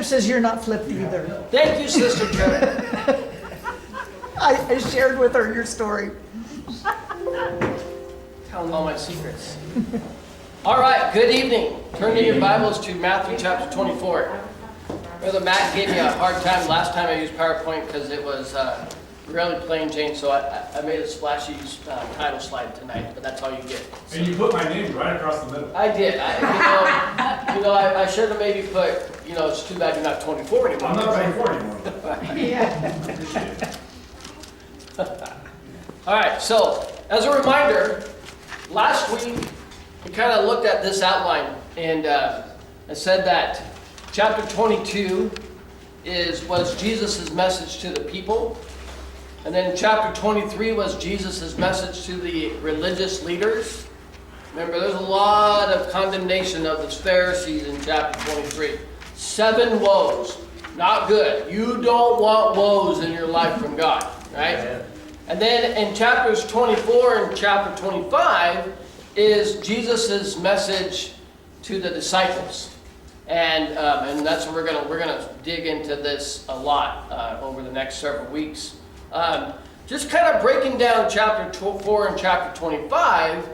says you're not flipped either. Thank you, Sister Joe. I shared with her your story. Telling all my secrets. All right, good evening. Turn in your Bibles to Matthew chapter 24. Brother Matt gave me a hard time last time I used PowerPoint because it was really plain Jane, so I made a splashy title slide tonight, but that's all you get. And you put my name right across the middle. I did. I should have maybe put, it's too bad you're not 24 anymore. I'm not 24 anymore. Yeah. Appreciate it. All right, so as a reminder, last week we kind of looked at this outline, and I said that chapter 22 was Jesus' message to the people, and then chapter 23 was Jesus' message to the religious leaders. Remember, there's a lot of condemnation of the Pharisees in chapter 23. 7 woes, not good. You don't want woes in your life from God, right? Yeah. And then in chapters 24 and chapter 25 is Jesus' message to the disciples. And that's what we're gonna dig into this a lot over the next several weeks. Just kind of breaking down chapter 4 and chapter 25,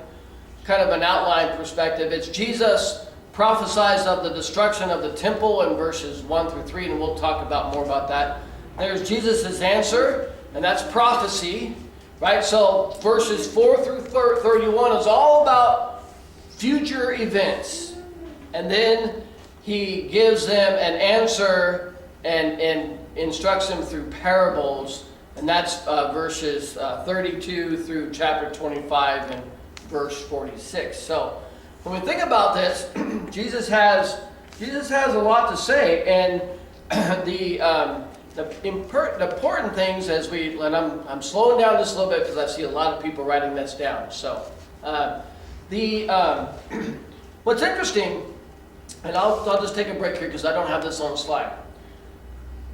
kind of an outline perspective. It's Jesus prophesies of the destruction of the temple in verses 1 through 3, and we'll talk more about that. There's Jesus' answer, and that's prophecy, right? So verses 4 through 31 is all about future events. And then he gives them an answer and instructs them through parables, and that's verses 32 through chapter 25 and verse 46. So when we think about this, Jesus has a lot to say, and the important things and I'm slowing down this a little bit because I see a lot of people writing this down. So what's interesting, and I'll just take a break here because I don't have this on the slide.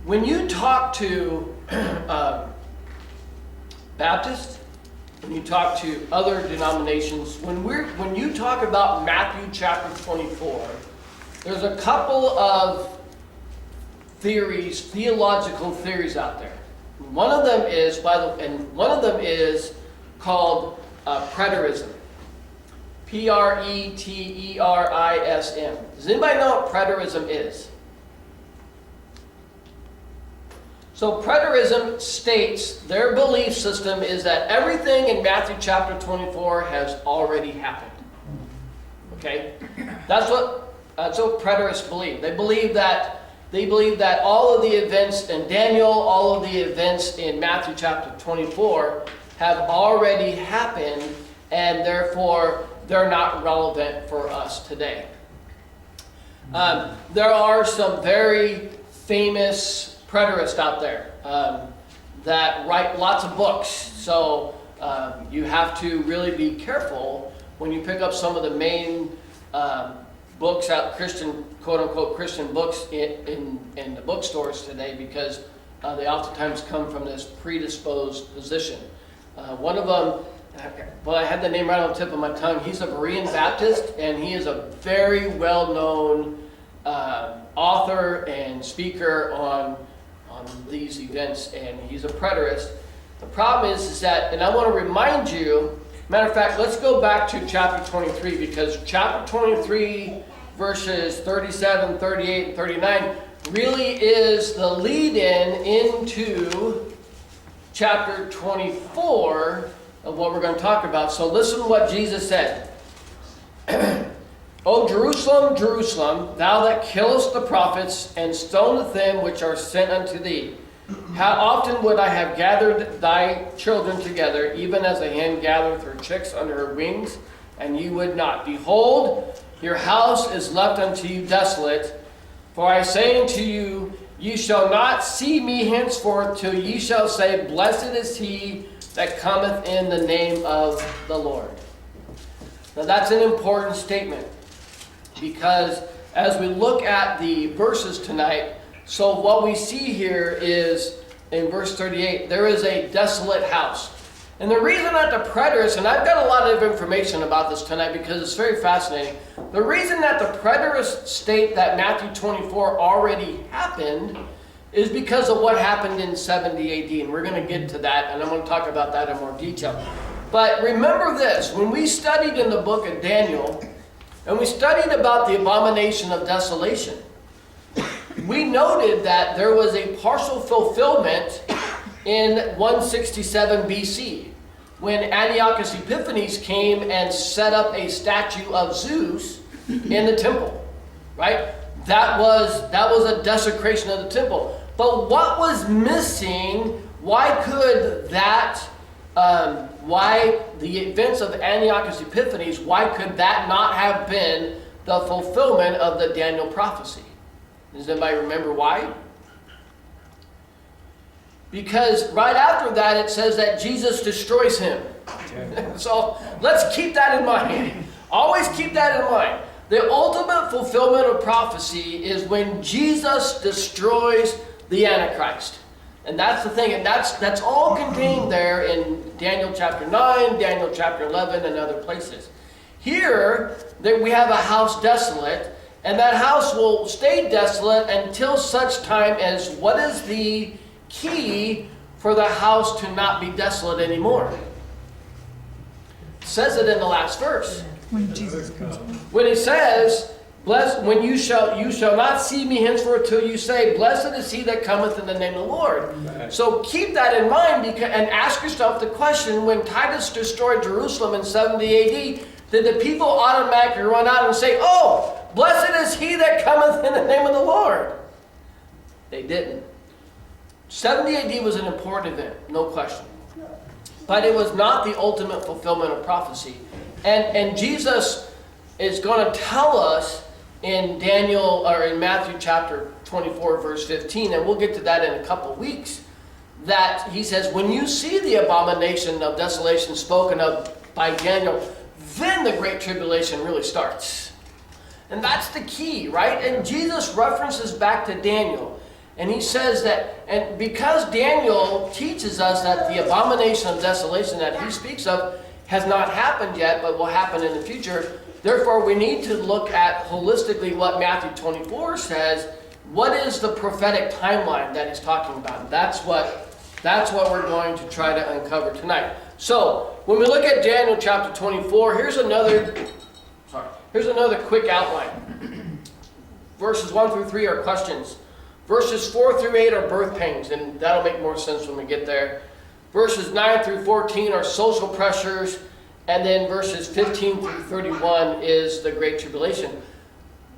When you talk to Baptists, when you talk to other denominations, when you talk about Matthew chapter 24, there's a couple of theological theories out there. One of them is called preterism. Preterism. Does anybody know what preterism is? So preterism states their belief system is that everything in Matthew chapter 24 has already happened. Okay? That's what preterists believe. They believe that all of the events in Daniel, all of the events in Matthew chapter 24 have already happened, and therefore they're not relevant for us today. There are some very famous preterists out there that write lots of books. So you have to really be careful when you pick up some of the main books out, quote-unquote Christian books in the bookstores today, because they oftentimes come from this predisposed position. One of them, well, I had the name right on the tip of my tongue. He's a Berean Baptist, and he is a very well-known author and speaker on these events, and he's a preterist. The problem is that, and I want to remind you, matter of fact, let's go back to chapter 23, because chapter 23, verses 37, 38, and 39 really is the lead-in into chapter 24 of what we're going to talk about. So listen to what Jesus said. O Jerusalem, Jerusalem, thou that killest the prophets and stonest them which are sent unto thee, how often would I have gathered thy children together, even as a hen gathereth her chicks under her wings, and ye would not. Behold, your house is left unto you desolate. For I say unto you, ye shall not see me henceforth, till ye shall say, Blessed is he that cometh in the name of the Lord. Now that's an important statement, because as we look at the verses tonight, so what we see here is in verse 38, there is a desolate house. And the reason that the preterists, and I've got a lot of information about this tonight because it's very fascinating. The reason that the preterists state that Matthew 24 already happened is because of what happened in 70 AD. And we're going to get to that, and I'm going to talk about that in more detail. But remember this, when we studied in the book of Daniel, and we studied about the abomination of desolation, we noted that there was a partial fulfillment in 167 BC, when Antiochus Epiphanes came and set up a statue of Zeus in the temple, right? That was a desecration of the temple. But what was missing? Why could that? Why the events of Antiochus Epiphanes? Why could that not have been the fulfillment of the Daniel prophecy? Does anybody remember why? Because right after that it says that Jesus destroys him. So let's keep that in mind. Always keep that in mind. The ultimate fulfillment of prophecy is when Jesus destroys the Antichrist. And that's the thing. And that's all contained there in Daniel chapter 9, Daniel chapter 11, and other places. Here, we have a house desolate. And that house will stay desolate until such time as what is the key for the house to not be desolate anymore? It says it in the last verse. When Jesus comes. When he says, "Blessed when you shall not see me henceforth till you say, blessed is he that cometh in the name of the Lord." So keep that in mind and ask yourself the question, when Titus destroyed Jerusalem in 70 AD, did the people automatically run out and say, "Oh, blessed is he that cometh in the name of the Lord"? They didn't. 70 AD was an important event, no question. But it was not the ultimate fulfillment of prophecy. And Jesus is going to tell us in Daniel, or in Matthew chapter 24, verse 15, and we'll get to that in a couple weeks, that he says, when you see the abomination of desolation spoken of by Daniel, then the Great Tribulation really starts. And that's the key, right? And Jesus references back to Daniel. And he says that, and because Daniel teaches us that the abomination of desolation that he speaks of has not happened yet, but will happen in the future, therefore we need to look at holistically what Matthew 24 says. What is the prophetic timeline that he's talking about? That's what we're going to try to uncover tonight. So, when we look at Daniel chapter 24, here's another quick outline. Verses 1 through 3 are questions. Verses 4 through 8 are birth pains, and that'll make more sense when we get there. Verses 9 through 14 are social pressures, and then verses 15 through 31 is the Great Tribulation.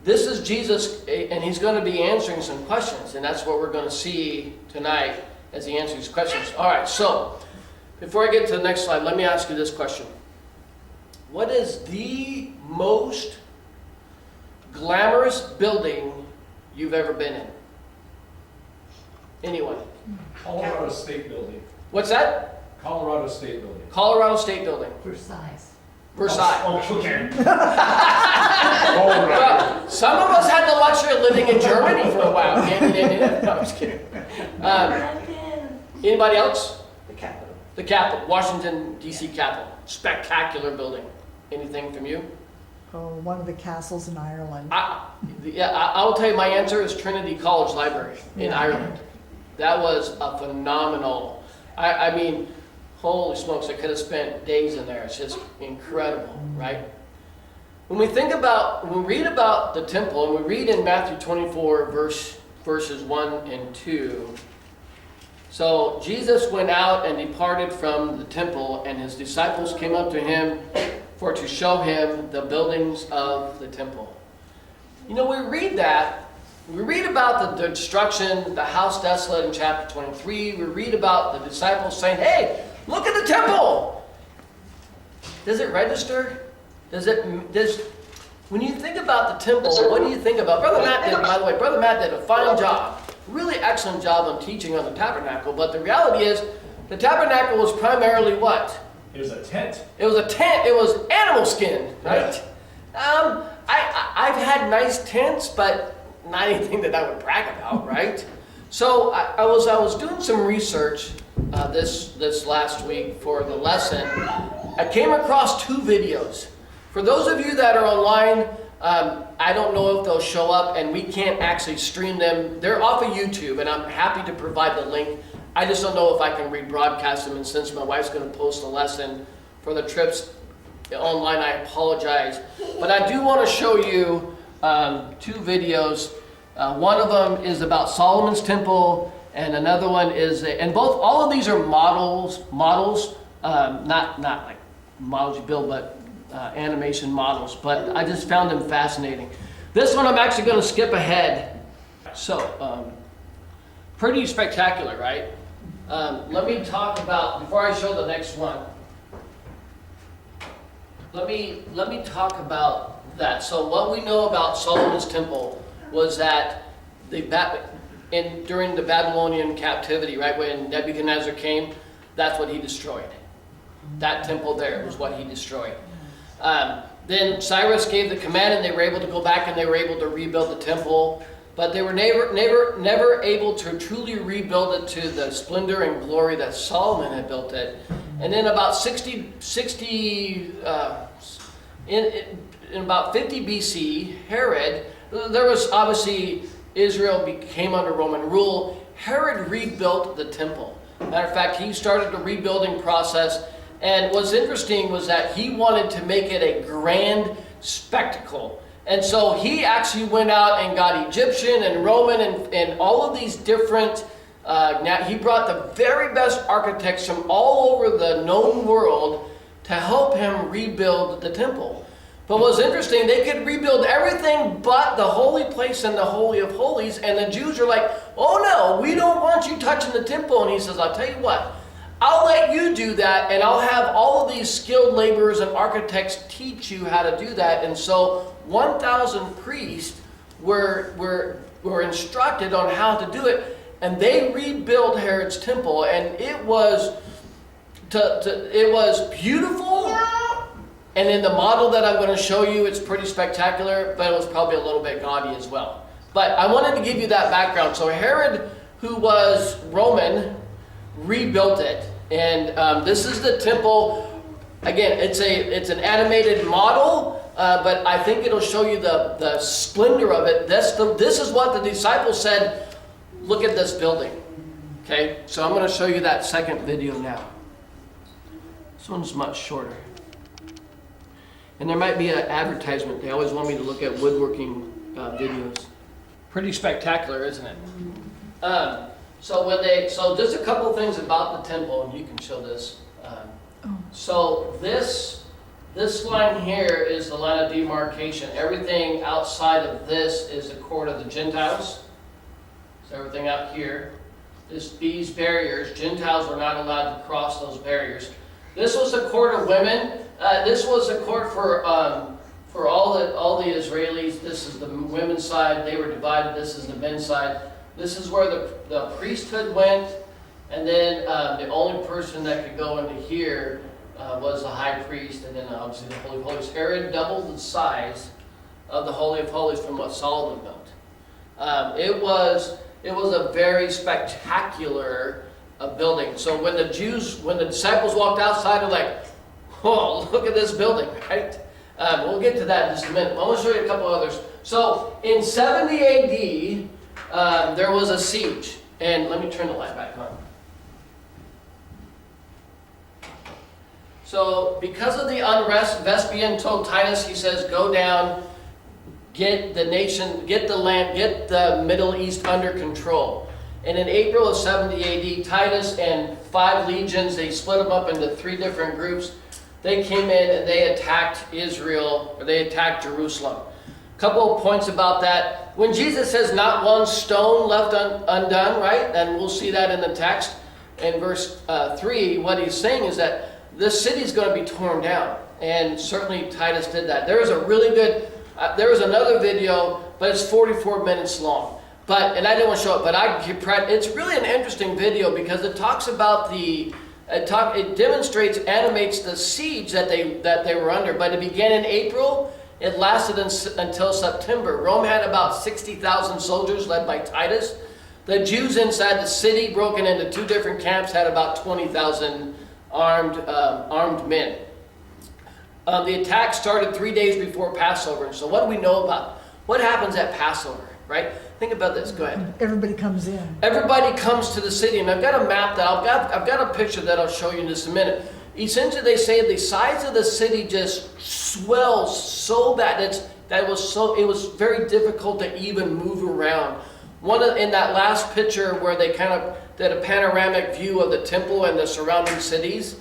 This is Jesus, and he's going to be answering some questions, and that's what we're going to see tonight as he answers questions. All right, so before I get to the next slide, let me ask you this question. What is the most glamorous building you've ever been in? Anyone? Colorado State Building. What's that? Colorado State Building. Colorado State Building. Versailles. Versailles. Oh, okay. Well, some of us had the luxury of living in Germany for a while. No, I'm just kidding. Anybody else? The capital. The Capitol, Washington, D.C. Capitol. Spectacular building. Anything from you? Oh, one of the castles in Ireland. I'll tell you, my answer is Trinity College Library in Ireland. That was a phenomenal. I mean, holy smokes! I could have spent days in there. It's just incredible, right? When we read about the temple, and we read in Matthew 24, verses 1 and 2. So Jesus went out and departed from the temple, and his disciples came up to him for to show him the buildings of the temple. You know, we read that. We read about the destruction, the house desolate in chapter 23. We read about the disciples saying, "Hey, look at the temple." Does it register? When you think about the temple, what do you think about? Brother Matt did a fine job, really excellent job on teaching on the tabernacle. But the reality is, the tabernacle was primarily what? It was a tent. It was a tent. It was animal skin, right? I've had nice tents, but not anything that I would brag about, right? So I was doing some research, this last week for the lesson, I came across two videos. For those of you that are online, I don't know if they'll show up, and we can't actually stream them. They're off of YouTube, and I'm happy to provide the link. I just don't know if I can rebroadcast them, and since my wife's going to post the lesson for the trips online, I apologize. But I do want to show you two videos. One of them is about Solomon's temple, and another one is, and all of these are models, not like models you build, but animation models. But I just found them fascinating. This one I'm actually going to skip ahead. So, pretty spectacular, right? Let me talk about, before I show the next one, let me talk about that. So what we know about Solomon's temple was that during the Babylonian captivity, right, when Nebuchadnezzar came, that's what he destroyed. That temple there was what he destroyed. Then Cyrus gave the command, and they were able to go back and they were able to rebuild the temple. But they were never able to truly rebuild it to the splendor and glory that Solomon had built it. And then about in about 50 BC, Herod, there was obviously Israel came under Roman rule. Herod rebuilt the temple. Matter of fact, he started the rebuilding process. And what's interesting was that he wanted to make it a grand spectacle. And so he actually went out and got Egyptian and Roman and all of these different, he brought the very best architects from all over the known world to help him rebuild the temple. But what's interesting, they could rebuild everything but the holy place and the Holy of Holies. And the Jews are like, oh no, we don't want you touching the temple. And he says, I'll tell you what, I'll let you do that, and I'll have all of these skilled laborers and architects teach you how to do that. And so 1,000 priests were instructed on how to do it, and they rebuilt Herod's temple, and it was beautiful. And in the model that I'm going to show you, it's pretty spectacular, but it was probably a little bit gaudy as well. But I wanted to give you that background. So Herod, who was Roman, rebuilt it. And this is the temple. Again, it's an animated model, but I think it'll show you the splendor of it. This is what the disciples said, look at this building. Okay, so I'm going to show you that second video now. This one's much shorter. And there might be an advertisement. They always want me to look at woodworking videos. Pretty spectacular, isn't it? So just a couple things about the temple, and you can show this. So this line here is the line of demarcation. Everything outside of this is the court of the Gentiles. So everything out here, these barriers, Gentiles were not allowed to cross those barriers. This was the court of women. This was a court for all the Israelis. This is the women's side. They were divided. This is the men's side. This is where the priesthood went, and then the only person that could go into here was the high priest, and then obviously the Holy of Holies. Herod doubled the size of the Holy of Holies from what Solomon built. It was a very spectacular building. So when the disciples walked outside, they're like, "Oh, look at this building!" Right? We'll get to that in just a minute. I want to show you a couple others. So in 70 A.D. There was a siege, and let me turn the light back on. So because of the unrest, Vespasian told Titus, he says, go down, get the nation, get the land, get the Middle East under control. And in April of 70 AD, Titus and 5 legions, they split them up into 3 different groups. They came in and they attacked Israel, or they attacked Jerusalem. Couple of points about that. When Jesus says not one stone left undone, right? And we'll see that in the text. In verse 3, what he's saying is that this city is going to be torn down. And certainly Titus did that. There is a really good, there was another video, but it's 44 minutes long. And I didn't want to show it, but it's really an interesting video because it talks about it demonstrates, animates the siege that they were under. But it began in April. It lasted until September. Rome had about 60,000 soldiers led by Titus. The Jews inside the city, broken into two different camps, had about 20,000 armed men. The attack started 3 days before Passover. So what do we know about what happens at Passover, right? Think about this. Go ahead. Everybody comes in. Everybody comes to the city, and I've got a map that I've got a picture that I'll show you in just a minute. Essentially, they say the size of the city just swells so bad it was very difficult to even move around. In that last picture where they kind of did a panoramic view of the temple and the surrounding cities,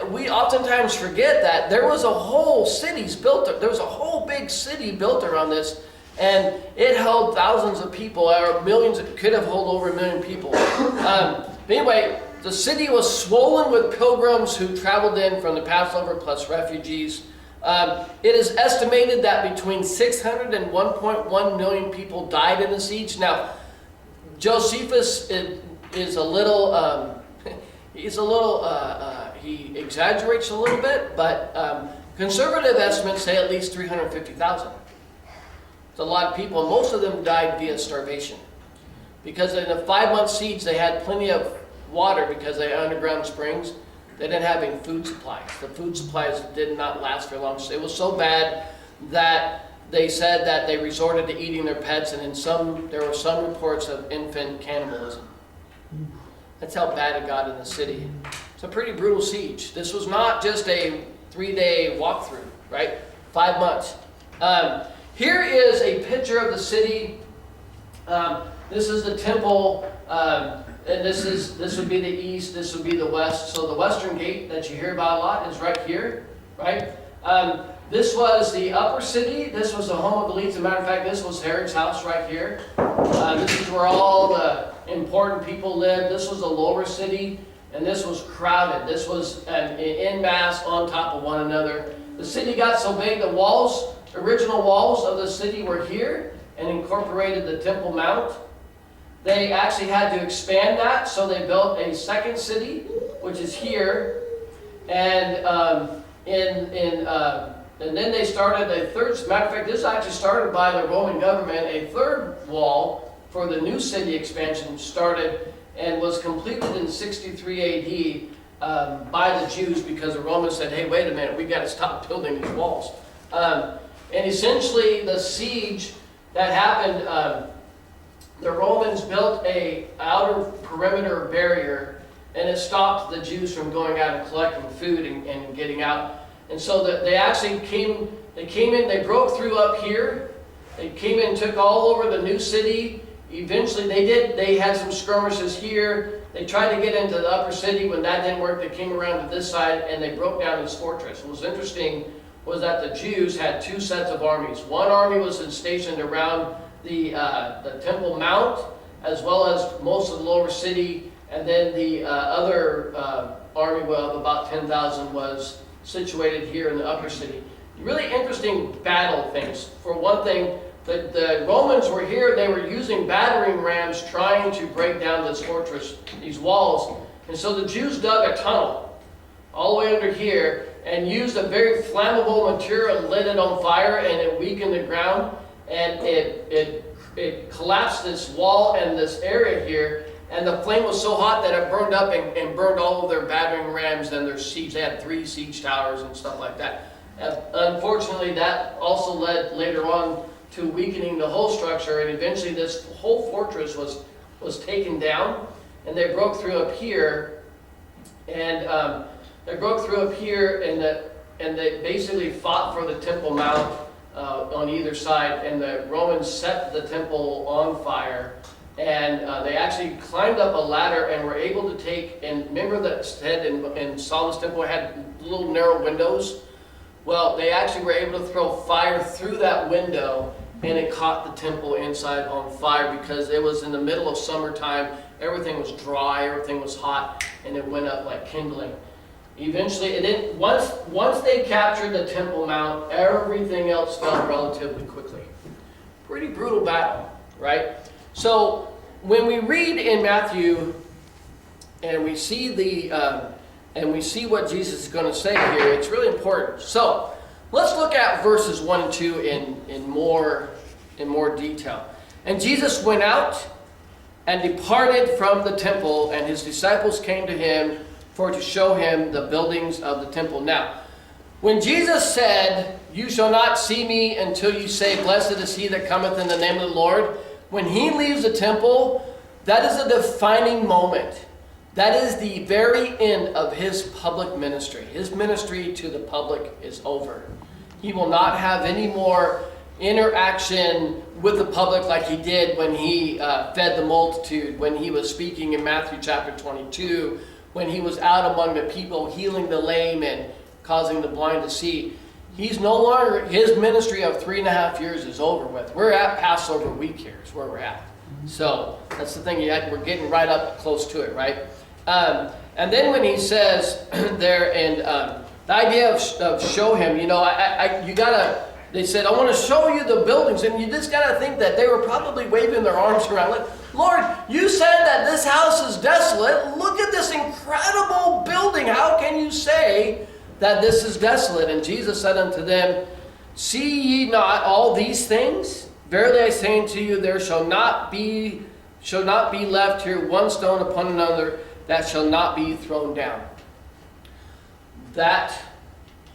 we oftentimes forget that there was a whole there was a whole big city built around this, and it held thousands of people, or millions. It could have held over 1 million people. But anyway, the city was swollen with pilgrims who traveled in from the Passover plus refugees. It is estimated that between 600 and 1.1 million people died in the siege. Now, Josephus is a little, he exaggerates a little bit, but conservative estimates say at least 350,000. It's a lot of people, and most of them died via starvation. Because in a 5-month siege, they had plenty of water because they had underground springs. They didn't have any food supplies. The food supplies did not last very long. So it was so bad that they said that they resorted to eating their pets, and there were some reports of infant cannibalism. That's how bad it got in the city. It's a pretty brutal siege. This was not just a 3-day walkthrough, right? 5 months. Here is a picture of the city. This is the temple. And this would be the east, this would be the west. So the western gate that you hear about a lot is right here, right? This was the upper city. This was the home of the elites. As a matter of fact, this was Herod's house right here. This is where all the important people lived. This was the lower city, and this was crowded. This was en masse on top of one another. The city got so big, the original walls of the city were here and incorporated the Temple Mount. They actually had to expand that, so they built a second city, which is here, and then they started a third. Matter of fact, this actually started by the Roman government. A third wall for the new city expansion started and was completed in 63 AD by the Jews, because the Romans said, "Hey, wait a minute, we got to stop building these walls." And essentially, the siege that happened. The Romans built an outer perimeter barrier, and it stopped the Jews from going out and collecting food and getting out. And so they actually came in, they broke through up here. They came in and took all over the new city. Eventually they had some skirmishes here. They tried to get into the upper city. When that didn't work, they came around to this side and they broke down this fortress. What was interesting was that the Jews had two sets of armies. One army was stationed around the Temple Mount, as well as most of the lower city, and then the other army of about 10,000 was situated here in the upper city. Really interesting battle things. For one thing, the Romans were here. They were using battering rams trying to break down this fortress, these walls. And so the Jews dug a tunnel all the way under here and used a very flammable material and lit it on fire, and it weakened the ground. And it collapsed this wall and this area here, and the flame was so hot that it burned up and burned all of their battering rams and their siege. They had 3 siege towers and stuff like that. Unfortunately, that also led later on to weakening the whole structure, and eventually this whole fortress was taken down, and they broke through up here, and they basically fought for the Temple Mount. On either side, and the Romans set the temple on fire, and they actually climbed up a ladder and were able to take, and remember that said in Solomon's temple had little narrow windows? Well, they actually were able to throw fire through that window, and it caught the temple inside on fire because it was in the middle of summertime. Everything was dry, everything was hot, and it went up like kindling. Eventually, once they captured the Temple Mount, everything else fell relatively quickly. Pretty brutal battle, right? So when we read in Matthew and we see what Jesus is going to say here, it's really important. So let's look at verses 1 and 2 in more detail. And Jesus went out and departed from the temple, and his disciples came to him for to show him the buildings of the temple. Now, when Jesus said, "You shall not see me until you say, 'Blessed is he that cometh in the name of the Lord," when he leaves the temple, that is a defining moment. That is the very end of his public ministry. His ministry to the public is over. He will not have any more interaction with the public like he did when he fed the multitude, when he was speaking in Matthew chapter 22, when he was out among the people healing the lame and causing the blind to see. He's no longer, his ministry of 3.5 years is over with. We're at Passover week here is where we're at. So that's the thing, we're getting right up close to it, right? And then when he says there, and the idea of show him, you know, they said, "I want to show you the buildings," and you just got to think that they were probably waving their arms around like, "Lord, you said that this house is desolate. Look at this incredible building. How can you say that this is desolate?" And Jesus said unto them, "See ye not all these things? Verily I say unto you, there shall not be left here one stone upon another that shall not be thrown down." That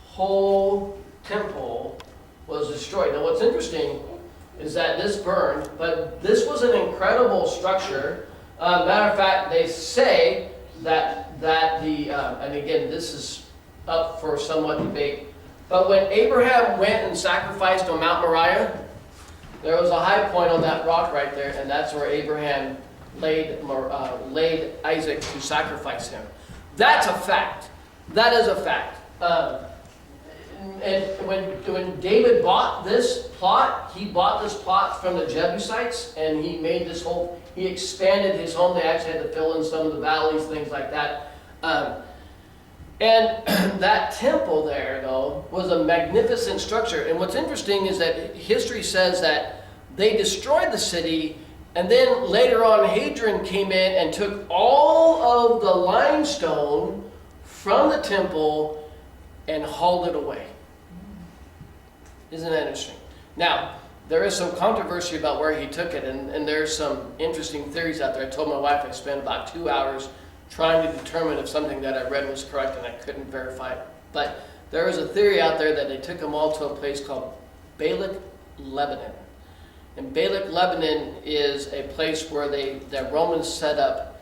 whole temple was destroyed. Now what's interesting is that this burned, but this was an incredible structure. Matter of fact, they say that and again, this is up for somewhat debate, but when Abraham went and sacrificed on Mount Moriah, there was a high point on that rock right there, and that's where Abraham laid Isaac to sacrifice him. That's a fact. That is a fact. And when David bought this plot, he bought this plot from the Jebusites, and he expanded his home. They actually had to fill in some of the valleys, things like that. And that temple there, though, was a magnificent structure. And what's interesting is that history says that they destroyed the city, and then later on Hadrian came in and took all of the limestone from the temple and hauled it away. Isn't that interesting? Now, there is some controversy about where he took it, and there's some interesting theories out there. I told my wife I spent about 2 hours trying to determine if something that I read was correct, and I couldn't verify it. But there is a theory out there that they took them all to a place called Baalak, Lebanon. And Baalak, Lebanon is a place where the Romans set up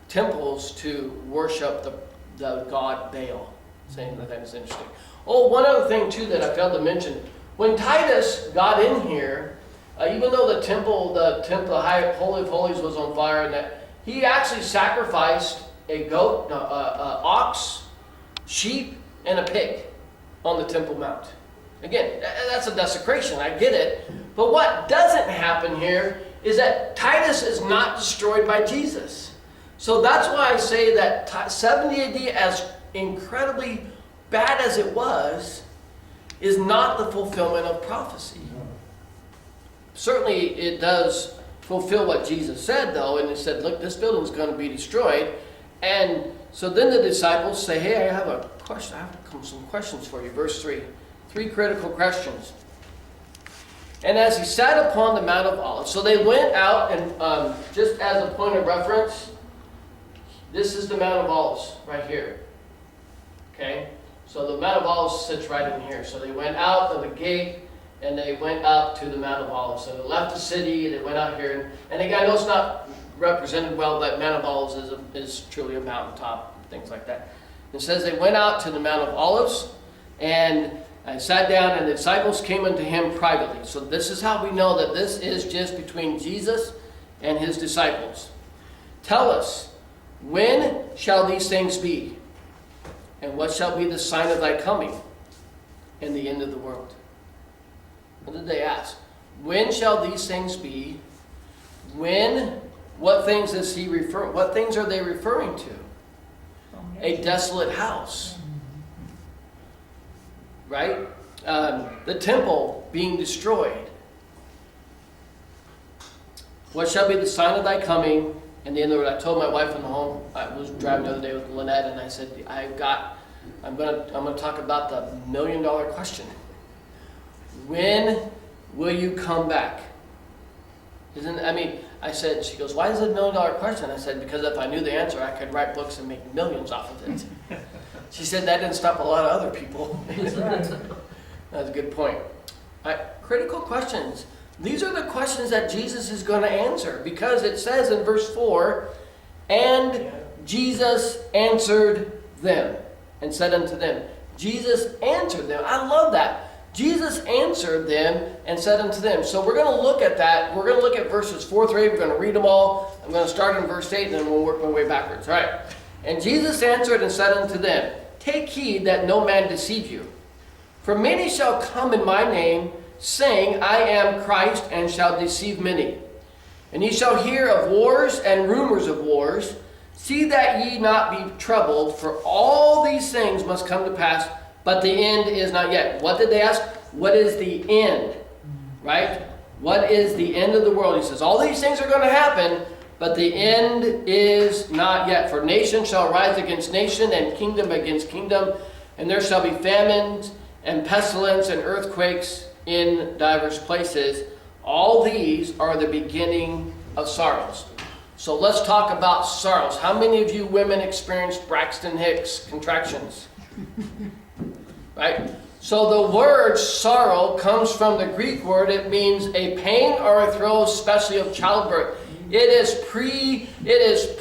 temples to worship the god Baal. Saying that is interesting. Oh, one other thing too that I failed to mention. When Titus got in here, even though the temple, the Holy of Holies was on fire, and that he actually sacrificed a goat, ox, sheep, and a pig on the Temple Mount. Again, that's a desecration. I get it. But what doesn't happen here is that Titus is not destroyed by Jesus. So that's why I say that 70 AD, as incredibly bad as it was, is not the fulfillment of prophecy. Certainly it does fulfill what Jesus said, though, and he said, look, this building is going to be destroyed. And so then the disciples say, hey, I have a question. I have some questions for you. Verse 3. 3 critical questions. And as he sat upon the Mount of Olives, so they went out, and just as a point of reference, this is the Mount of Olives right here. Okay? So the Mount of Olives sits right in here. So they went out of the gate, and they went up to the Mount of Olives. So they left the city, they went out here, and again, I know it's not represented well, but Mount of Olives is truly a mountaintop, things like that. It says they went out to the Mount of Olives, and sat down, and the disciples came unto him privately. So this is how we know that this is just between Jesus and his disciples. Tell us, when shall these things be? And what shall be the sign of thy coming and the end of the world? What did they ask? When shall these things be? When? What things is he referring? What things are they referring to? A desolate house. Right? The temple being destroyed. What shall be the sign of thy coming and the end of the world? I told my wife in the home, I was driving the other day with Lynette, and I said, I'm gonna talk about the $1 million question. When will you come back? I said, she goes, why is it $1 million question? I said, because if I knew the answer, I could write books and make millions off of it. She said, that didn't stop a lot of other people. That's a good point. All right, critical questions. These are the questions that Jesus is going to answer, because it says in verse 4, and Jesus answered them and said unto them. Jesus answered them. I love that. Jesus answered them and said unto them. So we're going to look at that. We're going to look at verses 4 through 8. We're going to read them all. I'm going to start in verse 8 and then we'll work my way backwards. All right. And Jesus answered and said unto them, take heed that no man deceive you. For many shall come in my name, saying, I am Christ, and shall deceive many. And ye shall hear of wars and rumors of wars. See that ye not be troubled, for all these things must come to pass, but the end is not yet. What did they ask? What is the end? Right? What is the end of the world? He says, all these things are going to happen, but the end is not yet. For nation shall rise against nation, and kingdom against kingdom, and there shall be famines, and pestilence, and earthquakes in divers places. All these are the beginning of sorrows. So let's talk about sorrows. How many of you women experienced Braxton Hicks contractions? Right? So the word sorrow comes from the Greek word. It means a pain or a throe, especially of childbirth. It is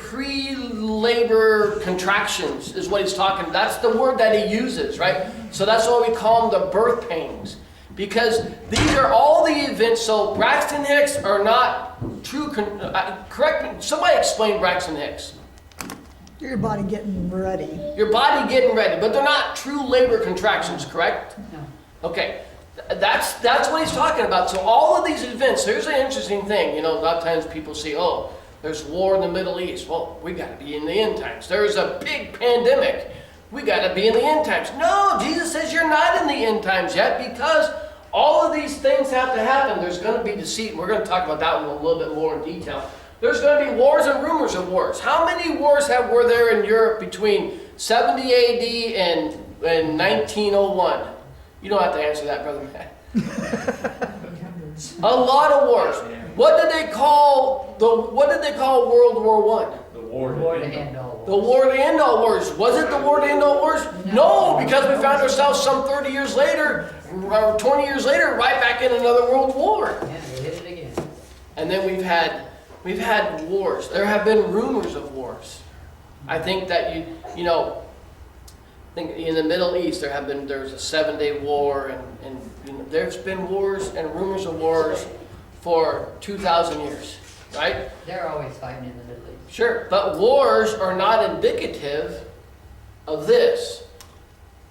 pre-labor contractions is what he's talking. That's the word that he uses, right? So that's why we call them the birth pains. Because these are all the events. So Braxton Hicks are not true. Correct me. Somebody explain Braxton Hicks. Your body getting ready. Your body getting ready, but they're not true labor contractions, correct? No. Okay, that's what he's talking about. So all of these events. Here's an interesting thing. You know, a lot of times people say, "Oh, there's war in the Middle East." Well, we got to be in the end times. There's a big pandemic. We got to be in the end times. No, Jesus says you're not in the end times yet, because all of these things have to happen. There's going to be deceit. We're going to talk about that one a little bit more in detail. There's going to be wars and rumors of wars. How many wars were there in Europe between 70 AD and 1901? You don't have to answer that, Brother Matt. A lot of wars. What did they call World War I? The war War to to end end all The wars. war to end all wars. Was it the war to end all wars? No, because we found ourselves some 30 years later, or 20 years later, right back in another world war. Yeah, they hit it again. And then we've had wars. There have been rumors of wars. I think that I think in the Middle East there's a 7-day war, and there's been wars and rumors of wars for 2,000 years, right? They're always fighting in the Middle East. Sure, but wars are not indicative of this,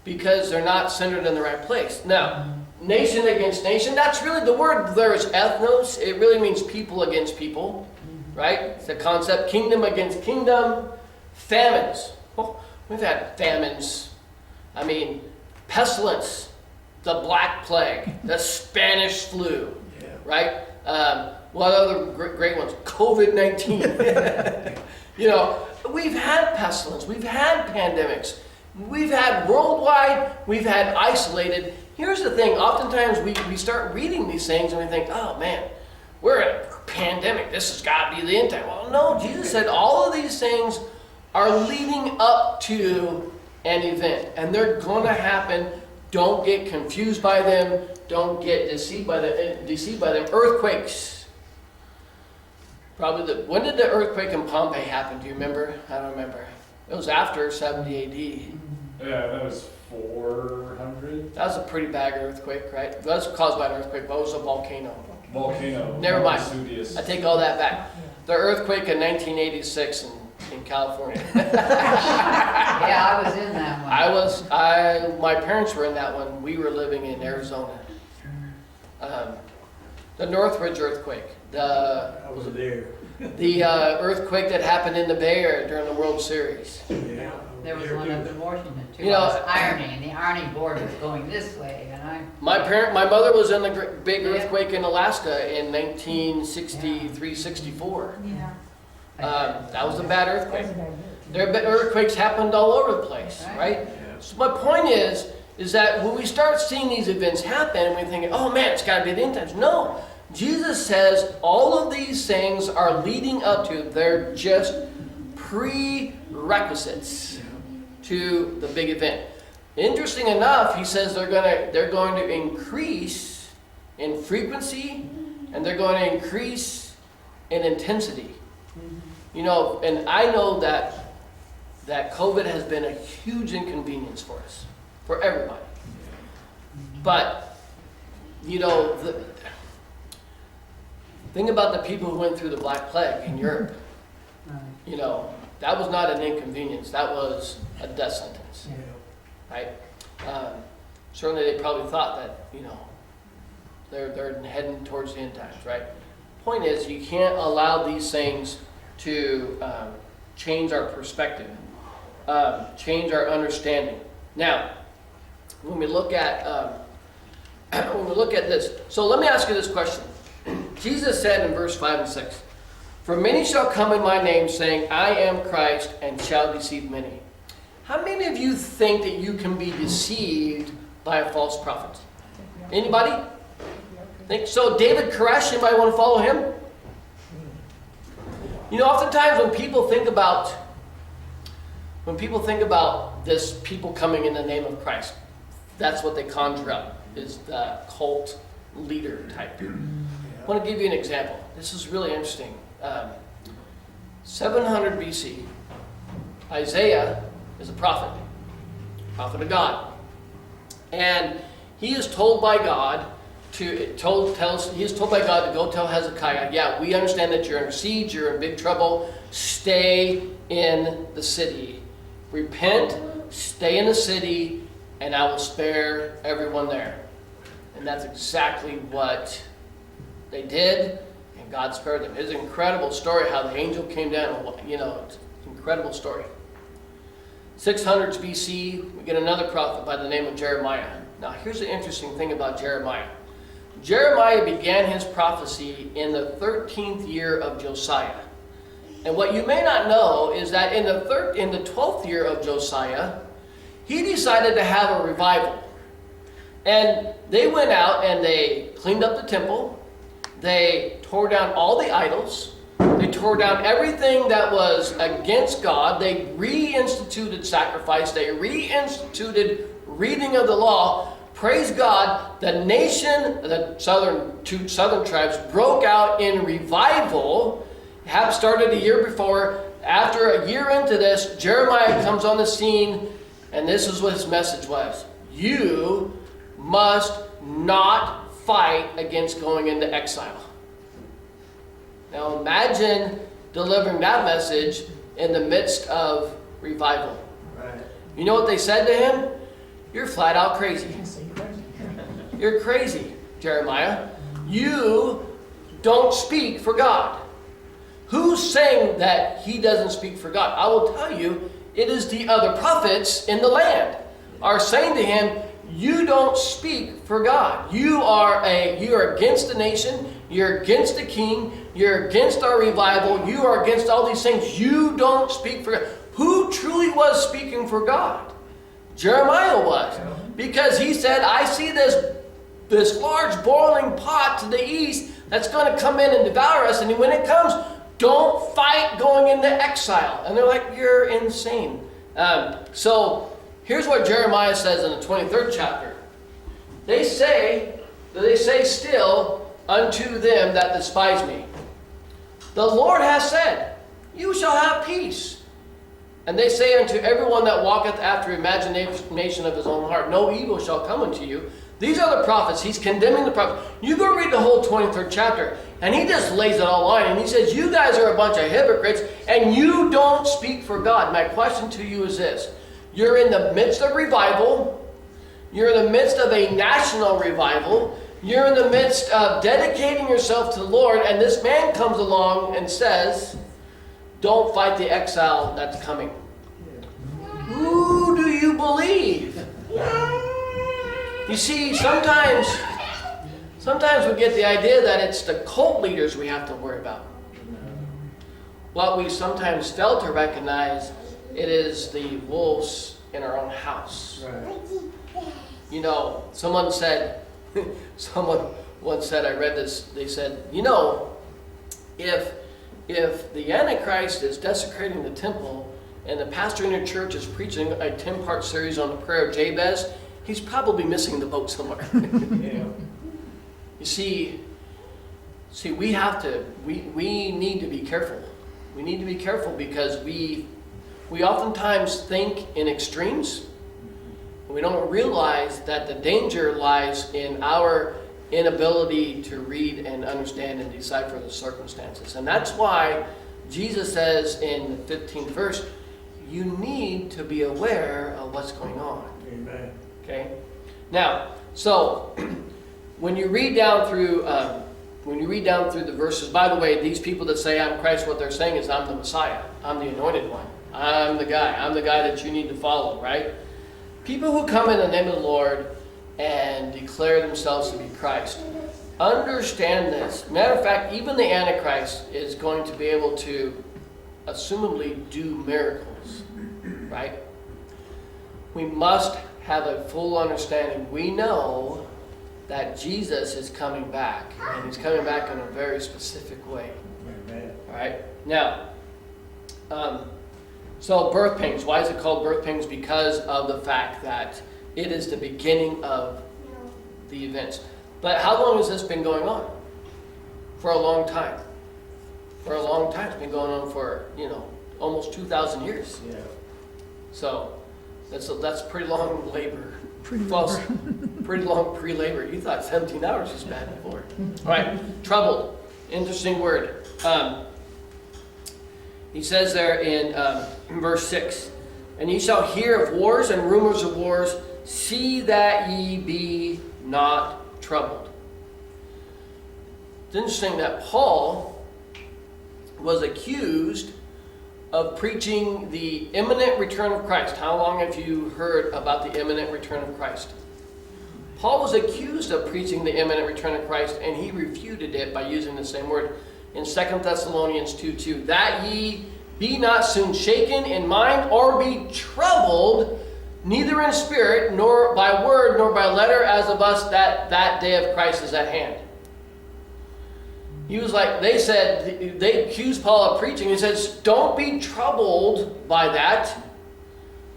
because they're not centered in the right place. Now, nation against nation, that's really the word there is ethnos. It really means people against people, right? It's the concept. Kingdom against kingdom. Famines. Oh, we've had famines. I mean, pestilence, the Black Plague, the Spanish flu, right? What other great ones? COVID-19. We've had pestilence. We've had pandemics. We've had worldwide. We've had isolated. Here's the thing. Oftentimes we start reading these things and we think, oh man, we're in a pandemic. This has got to be the end time. Well, no. Jesus said all of these things are leading up to an event, and they're going to happen. Don't get confused by them. Don't get deceived by them. Earthquakes. When did the earthquake in Pompeii happen? Do you remember? I don't remember. It was after 70 AD. Yeah, that was 400. That was a pretty bad earthquake, right? That was caused by an earthquake, but it was a volcano. Volcano. Never mind. Vesuvius. I take all that back. The earthquake in 1986 in California. Yeah, I was in that one. My parents were in that one. We were living in Arizona. The Northridge earthquake. I was there. The earthquake that happened in the Bay Area during the World Series. Yeah. There was one up in Washington too. You know- I was ironing, and the ironing board was going this way, and My mother was in the big Yeah. earthquake in Alaska in 1963-64. Yeah. That was a bad earthquake. There have been earthquakes happened all over the place, right? So my point is that when we start seeing these events happen and we're thinking, oh man, it's got to be the end times. No, Jesus says all of these things are leading up to, they're just prerequisites to the big event. Interesting enough, he says they're going to increase in frequency and they're going to increase in intensity. You know, and I know that COVID has been a huge inconvenience for us, for everybody. But, you know, the thing about the people who went through the Black Plague in Europe, you know, that was not an inconvenience. That was a death sentence, right? Certainly they probably thought that, you know, they're heading towards the end times, right? Point is, you can't allow these things to change our perspective, change our understanding. Now, when we look at this, so let me ask you this question. Jesus said in verse 5 and 6, "For many shall come in my name, saying, I am Christ, and shall deceive many." How many of you think that you can be deceived by a false prophet? Anybody? Think so? David Koresh, anybody want to follow him? You know, oftentimes when people think about this people coming in the name of Christ, that's what they conjure up, is the cult leader type. I want to give you an example. This is really interesting. 700 BC, Isaiah is a prophet of God. And he is told by God he is told by God to go tell Hezekiah, yeah, we understand that you're under siege, you're in big trouble, stay in the city. Repent, stay in the city, and I will spare everyone there. And that's exactly what they did, and God spared them. It's an incredible story how the angel came down, you know, it's an incredible story. 600s BC, we get another prophet by the name of Jeremiah. Now here's the interesting thing about Jeremiah. Jeremiah began his prophecy in the 13th year of Josiah. And what you may not know is that in the 12th year of Josiah, he decided to have a revival. And they went out and they cleaned up the temple. They tore down all the idols. They tore down everything that was against God. They reinstituted sacrifice. They reinstituted reading of the law. Praise God, the nation, the two southern tribes broke out in revival. Have started a year before. After a year into this, Jeremiah comes on the scene, and this is what his message was. You must not fight against going into exile. Now imagine delivering that message in the midst of revival. Right. You know what they said to him? You're flat out crazy. You're crazy, Jeremiah. You don't speak for God. Who's saying that he doesn't speak for God? I will tell you, it is the other prophets in the land are saying to him, you don't speak for God. You are against the nation. You're against the king. You're against our revival. You are against all these things. You don't speak for God. Who truly was speaking for God? Jeremiah was. Because he said, I see this large boiling pot to the east that's going to come in and devour us. And when it comes, don't fight going into exile. And they're like, you're insane. So here's what Jeremiah says in the 23rd chapter. They say still unto them that despise me, the Lord has said, you shall have peace. And they say unto everyone that walketh after imagination of his own heart, no evil shall come unto you. These are the prophets. He's condemning the prophets. You go read the whole 23rd chapter, and he just lays it all on. And he says, you guys are a bunch of hypocrites, and you don't speak for God. My question to you is this. You're in the midst of revival. You're in the midst of a national revival. You're in the midst of dedicating yourself to the Lord, and this man comes along and says, don't fight the exile that's coming. Who do you believe? You see, sometimes we get the idea that it's the cult leaders we have to worry about. What we sometimes fail to recognize, it is the wolves in our own house. Right. You know, someone once said, I read this, they said, if the Antichrist is desecrating the temple and the pastor in your church is preaching a 10-part series on the prayer of Jabez, he's probably missing the boat somewhere. Yeah. You see, we have to, we need to be careful. We need to be careful because we oftentimes think in extremes. We don't realize that the danger lies in our inability to read and understand and decipher the circumstances. And that's why Jesus says in the 15th verse, you need to be aware of what's going on. Amen. Okay? Now, so when you read down through the verses, by the way, these people that say I'm Christ, what they're saying is I'm the Messiah. I'm the anointed one. I'm the guy that you need to follow, right? People who come in the name of the Lord and declare themselves to be Christ, understand this. Matter of fact, even the Antichrist is going to be able to assumably do miracles, right? We must have a full understanding. We know that Jesus is coming back, and he's coming back in a very specific way. Amen. All right? Now, so birth pains. Why is it called birth pains? Because of the fact that it is the beginning of the events. But how long has this been going on? For a long time. For a long time. It's been going on for, almost 2,000 years. Yeah. So that's pretty long labor. Pretty Pretty long pre-labor. You thought 17 hours was bad before. All right, troubled. Interesting word. He says there in verse 6, and ye shall hear of wars and rumors of wars. See that ye be not troubled. It's interesting that Paul was accused of preaching the imminent return of Christ. How long have you heard about the imminent return of Christ? Paul was accused of preaching the imminent return of Christ, and he refuted it by using the same word in 2 Thessalonians 2:2. That ye be not soon shaken in mind or be troubled, neither in spirit, nor by word, nor by letter, as of us that day of Christ is at hand. He was like, they accused Paul of preaching. He says, don't be troubled by that,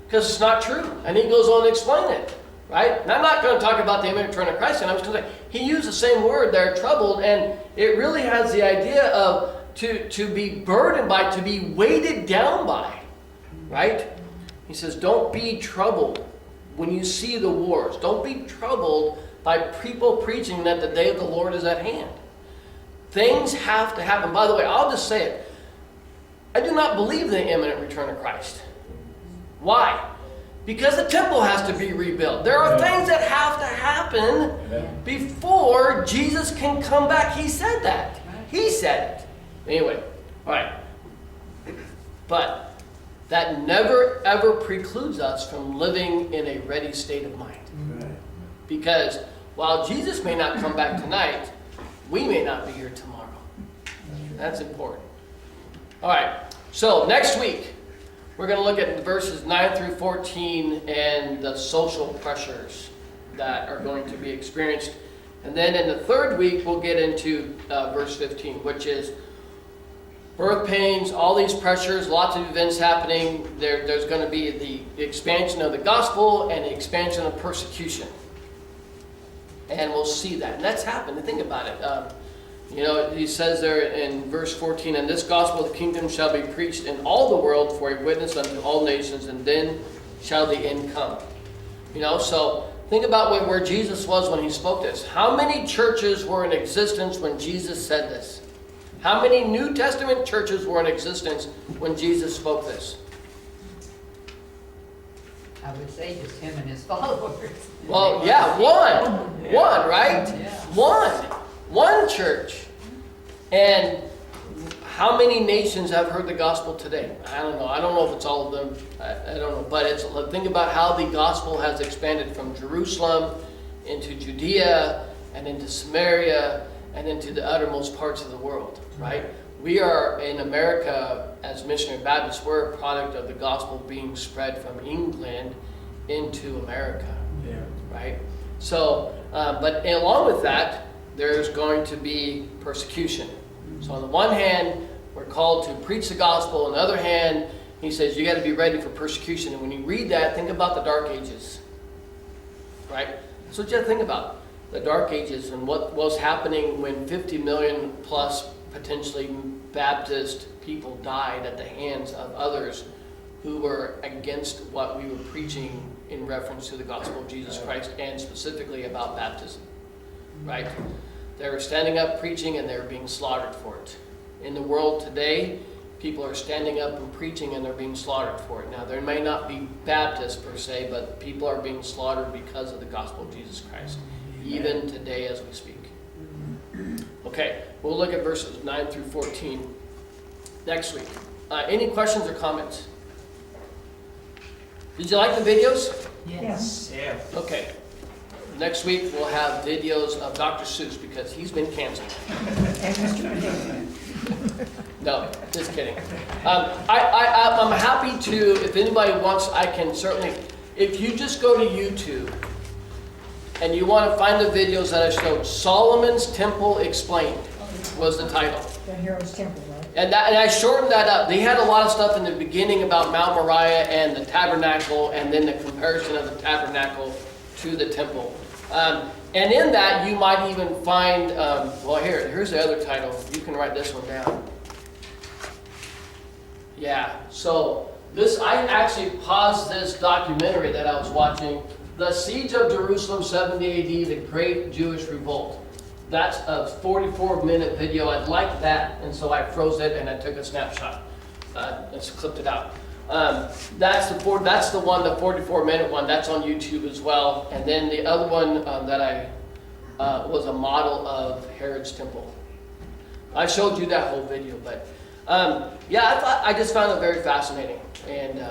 because it's not true. And he goes on to explain it, right? And I'm not going to talk about the imminent return of Christ, and I'm just going to say, he used the same word there, troubled, and it really has the idea of to be burdened by, to be weighted down by, right? He says, don't be troubled when you see the wars. Don't be troubled by people preaching that the day of the Lord is at hand. Things have to happen. By the way, I'll just say it. I do not believe in the imminent return of Christ. Why? Because the temple has to be rebuilt. There are things that have to happen before Jesus can come back. He said that. He said it. Anyway, all right. But that never ever precludes us from living in a ready state of mind. Because while Jesus may not come back tonight, we may not be here tomorrow. That's important. All right. So next week, we're going to look at verses 9 through 14 and the social pressures that are going to be experienced. And then in the third week, we'll get into verse 15, which is birth pains, all these pressures, lots of events happening. There's going to be the expansion of the gospel and the expansion of persecution. And we'll see that. And that's happened. Think about it. He says there in verse 14, and this gospel of the kingdom shall be preached in all the world for a witness unto all nations, and then shall the end come. So think about where Jesus was when he spoke this. How many churches were in existence when Jesus said this? How many New Testament churches were in existence when Jesus spoke this? I would say just him and his followers. Well, yeah, one. One, right? Yeah. One church. And how many nations have heard the gospel today? I don't know. I don't know if it's all of them. I don't know. But think about how the gospel has expanded from Jerusalem into Judea and into Samaria and into the uttermost parts of the world, right? We are in America as Missionary Baptists. We're a product of the gospel being spread from England into America, right? So, but along with that, there's going to be persecution. So on the one hand, we're called to preach the gospel. On the other hand, he says you got to be ready for persecution. And when you read that, think about the Dark Ages. Right? So just think about the Dark Ages and what was happening when 50 million plus potentially Baptist people died at the hands of others who were against what we were preaching in reference to the gospel of Jesus Christ and specifically about baptism. Right? They were standing up preaching and they were being slaughtered for it. In the world today, people are standing up and preaching and they're being slaughtered for it. Now, there may not be Baptists per se, but people are being slaughtered because of the gospel of Jesus Christ, even today as we speak. Okay, we'll look at verses 9 through 14 next week. Any questions or comments? Did you like the videos? Yes. Yeah. Okay. Next week we'll have videos of Dr. Seuss because he's been canceled. And Mr. Predicament. No, just kidding. I'm happy to, if anybody wants, I can certainly, if you just go to YouTube and you want to find the videos that I showed, Solomon's Temple Explained was the title. The Hero's Temple, right? And I shortened that up. They had a lot of stuff in the beginning about Mount Moriah and the tabernacle, and then the comparison of the tabernacle to the temple. And in that, you might even find, well, here's the other title. You can write this one down. Yeah, so this, I actually paused this documentary that I was watching, The Siege of Jerusalem, 70 AD, The Great Jewish Revolt. That's a 44-minute video. I liked that, and so I froze it and I took a snapshot. Just clipped it out. That's the one, the 44-minute one. That's on YouTube as well. And then the other one that I was a model of Herod's temple. I showed you that whole video, but yeah, I just found it very fascinating, and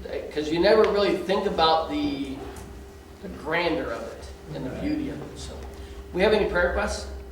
because you never really think about the grandeur of it and the beauty of it. So, we have any prayer requests?